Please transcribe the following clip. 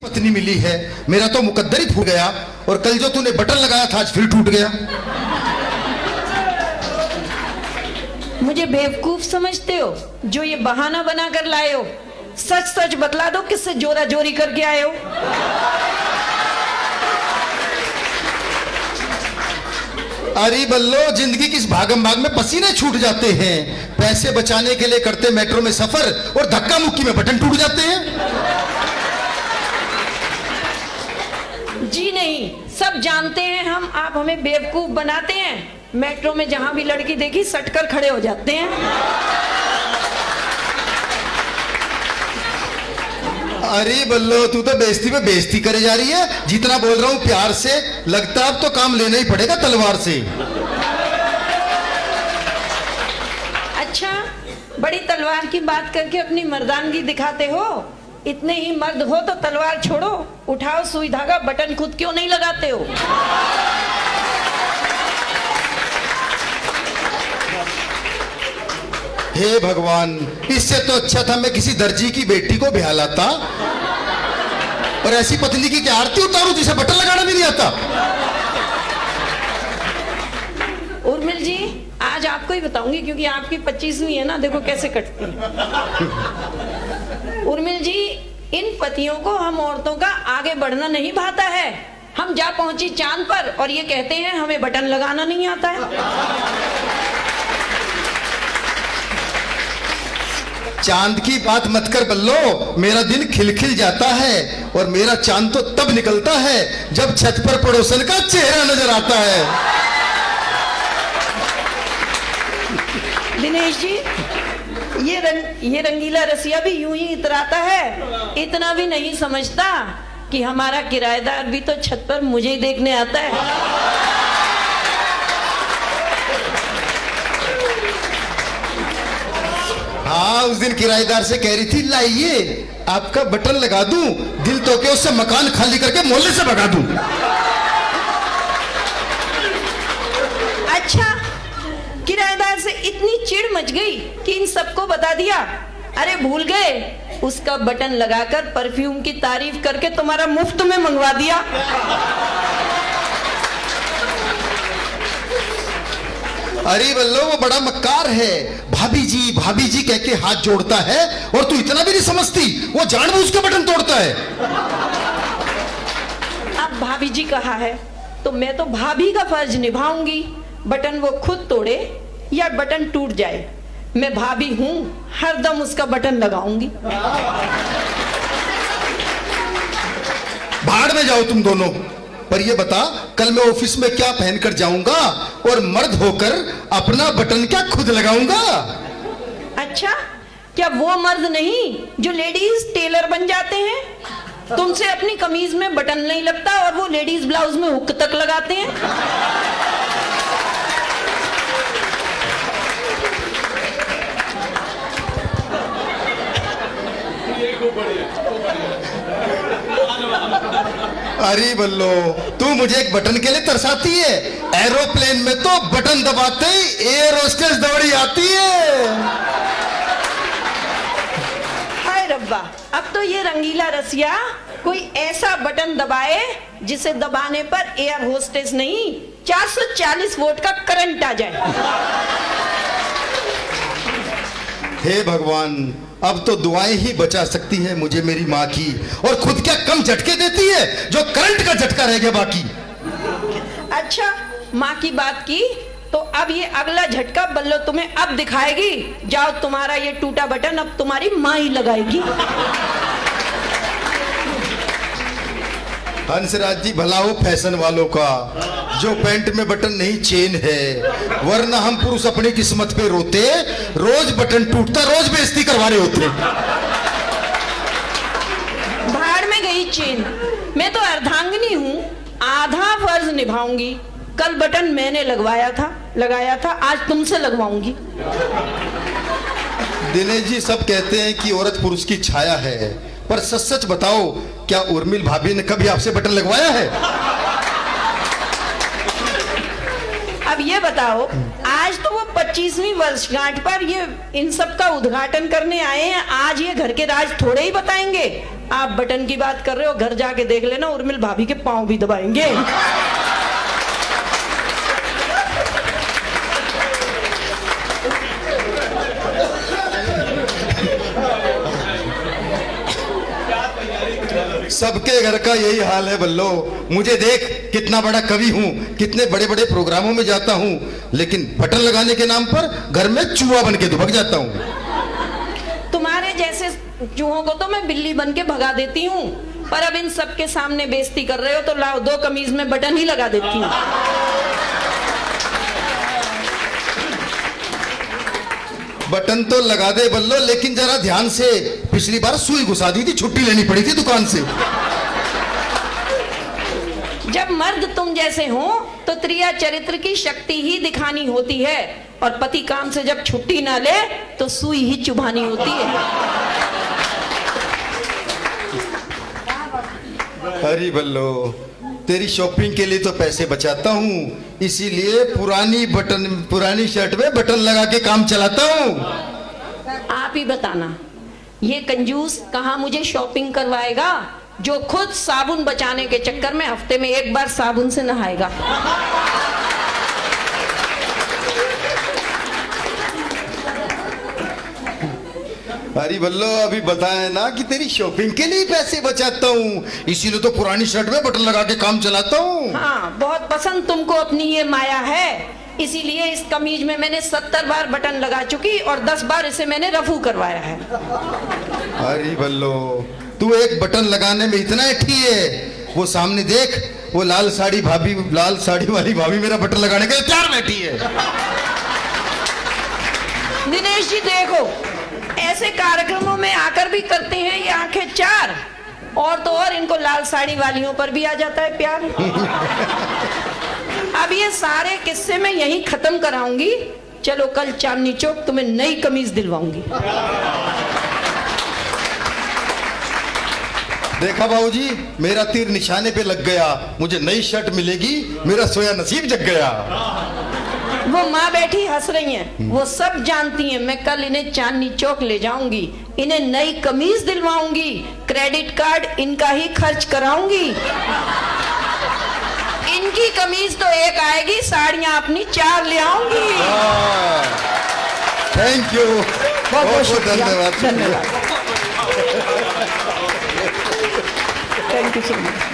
पत्नी मिली है, मेरा तो मुकद्दर ही फूट गया। और कल जो तूने बटन लगाया था आज फिर टूट गया। मुझे बेवकूफ समझते हो जो ये बहाना बना कर लाए हो? सच सच बतला दो किससे जोरा जोरी करके आए हो? अरे बल्लो, जिंदगी किस भागम भाग में पसीने छूट जाते हैं। पैसे बचाने के लिए करते मेट्रो में सफर और धक्का मुक्की में बटन टूट जाते हैं। जी नहीं, सब जानते हैं हम, आप हमें बेवकूफ बनाते हैं। मेट्रो में जहां भी लड़की देखी सटकर खड़े हो जाते हैं। अरे बल्लो, तू तो बेइज्जती पे बेइज्जती करे जा रही है। जितना बोल रहा हूं प्यार से, लगता अब तो काम लेना ही पड़ेगा तलवार से। अच्छा, बड़ी तलवार की बात करके अपनी मर्दानगी दिखाते हो। इतने ही मर्द हो तो तलवार छोड़ो, उठाओ सुई धागा, बटन खुद क्यों नहीं लगाते हो? हे भगवान, इससे तो अच्छा था मैं किसी दर्जी की बेटी को ब्याह लाता। और ऐसी पत्नी की क्या आरती उतारूं जिसे बटन लगाना भी नहीं आता। उर्मिल जी, आज आपको ही बताऊंगी क्योंकि आपकी 25वीं है ना, देखो कैसे कटती है। उर्मिल जी, इन पतियों को हम औरतों का आगे बढ़ना नहीं भाता है। हम जा पहुंची चांद पर और ये कहते हैं हमें बटन लगाना नहीं आता है। चांद की बात मत कर बल्लो, मेरा दिन खिलखिल जाता है। और मेरा चांद तो तब निकलता है जब छत पर पड़ोसन का चेहरा नजर आता है। दिनेश जी, ये रंगीला रसिया भी यूं ही इतराता है। इतना भी नहीं समझता कि हमारा किराएदार भी तो छत पर मुझे ही देखने आता है। हाँ, उस दिन किराएदार से कह रही थी, लाइए आपका बटन लगा दूं, दिल तो के उससे मकान खाली करके मोहल्ले से भगा दूं। अच्छा, किराएदार से इतनी चिढ़ मच गई कि इन सबको बता दिया। अरे भूल गए, उसका बटन लगाकर परफ्यूम की तारीफ करके तुम्हारा मुफ्त में मंगवा दिया। अरे बल्लो, वो बड़ा मक्कार है। भाभी जी कह के हाथ जोड़ता है और तू इतना भी नहीं समझती, वो जानबूझ के बटन तोड़ता है। अब भाभी जी कहा है तो मैं तो भाभी का फर्ज निभाऊंगी। बटन वो खुद तोड़े या बटन टूट जाए, मैं भाभी हूं, हरदम उसका बटन लगाऊंगी। भाड़ में जाओ तुम दोनों। पर ये बता, कल मैं ऑफिस में क्या पहनकर जाऊंगा और मर्द होकर अपना बटन क्या खुद लगाऊंगा? अच्छा, क्या वो मर्द नहीं जो लेडीज टेलर बन जाते हैं? तुमसे अपनी कमीज में बटन नहीं लगता और वो लेडीज ब्लाउज में हुक तक लगाते हैं। अरे बल्लो, तू मुझे एक बटन के लिए तरसाती है। एरोप्लेन में तो बटन दबाते ही एयर होस्टेस दौड़ी आती है। हाय रब्बा, अब तो ये रंगीला रसिया कोई ऐसा बटन दबाए जिसे दबाने पर एयर होस्टेस नहीं 440 वोल्ट का करंट आ जाए। हे भगवान, अब तो दुआएं ही बचा सकती है मुझे मेरी माँ की। और खुद क्या कम झटके देती है जो करंट का झटका रह गया बाकी। अच्छा, माँ की बात की तो अब ये अगला झटका बल्लो तुम्हें अब दिखाएगी। जाओ, तुम्हारा ये टूटा बटन अब तुम्हारी माँ ही लगाएगी। हंसराज जी, भला हो फैशन वालों का जो पैंट में बटन नहीं चेन है, वरना हम पुरुष अपनी किस्मत पे रोते। रोज बटन टूटता, रोज बेइज्जती करवा रहे होते। भाड़ में गई चेन, मैं तो अर्धांगिनी हूँ, आधा फर्ज निभाऊंगी। कल बटन मैंने लगाया था, आज तुमसे लगवाऊंगी। दिनेश जी, सब कहते हैं कि औरत पुरुष की छाया है, पर सच सच बताओ, क्या उर्मिल भाभी ने कभी आपसे बटन लगवाया है? अब ये बताओ, आज तो वो 25वीं वर्षगांठ पर ये इन सब का उद्घाटन करने आए हैं। आज ये घर के राज थोड़े ही बताएंगे। आप बटन की बात कर रहे हो, घर जाके देख लेना, उर्मिल भाभी के पांव भी दबाएंगे। सबके घर का यही हाल है बल्लो। मुझे देख, कितना बड़ा कवि हूँ, कितने बड़े बड़े प्रोग्रामों में जाता हूँ, लेकिन बटन लगाने के नाम पर घर में चूहा बन के दुबक जाता हूँ। तुम्हारे जैसे चूहों को तो मैं बिल्ली बन के भगा देती हूँ, पर अब इन सबके सामने बेइज्जती कर रहे हो तो लाओ 2 कमीज में बटन ही लगा देती हूँ। बटन तो लगा दे बल्लो, लेकिन जरा ध्यान से। पिछली बार सुई घुसा दी थी, छुट्टी लेनी पड़ी थी दुकान से। जब मर्द तुम जैसे हो तो त्रिया चरित्र की शक्ति ही दिखानी होती है, और पति काम से जब छुट्टी ना ले तो सुई ही चुभानी होती है। अरे बल्लो, तेरी शॉपिंग के लिए तो पैसे बचाता हूँ, इसीलिए पुरानी शर्ट में बटन लगा के काम चलाता हूँ। आप ही बताना, ये कंजूस कहाँ मुझे शॉपिंग करवाएगा, जो खुद साबुन बचाने के चक्कर में हफ्ते में 1 बार साबुन से नहाएगा। अरे बल्लो, अभी बताया ना कि तेरी शॉपिंग के लिए पैसे बचाता हूँ, इसीलिए तो पुरानी शर्ट में बटन लगा के काम चलाता हूँ। हाँ, बहुत पसंद तुमको अपनी ये माया है, इसीलिए इस कमीज में मैंने 70 बार बटन लगा चुकी और 10 बार इसे मैंने रफू करवाया है। अरे बल्लो, तू एक बटन लगाने में इतना अठी है, वो सामने देख, वो लाल साड़ी वाली भाभी मेरा बटन लगाने के लिए तैयार बैठी है। दिनेश जी देखो, ऐसे कार्यक्रमों में आकर भी करते हैं ये आंखें चार, और तो और इनको लाल साड़ी वालियों पर भी आ जाता है प्यार। अब ये सारे किस्से मैं यहीं खत्म कराऊंगी। चलो कल चांदनी चौक तुम्हें नई कमीज दिलवाऊंगी। देखा बाबूजी, मेरा तीर निशाने पे लग गया, मुझे नई शर्ट मिलेगी, मेरा सोया नसीब जग गया। वो माँ बैठी हंस रही हैं, वो सब जानती हैं। मैं कल इन्हें चांदनी चौक ले जाऊंगी, इन्हें नई कमीज दिलवाऊंगी, क्रेडिट कार्ड इनका ही खर्च कराऊंगी। इनकी कमीज तो एक आएगी, साड़ियां अपनी 4 ले आऊंगी। थैंक यू, बहुत बहुत धन्यवाद। Thank you so much.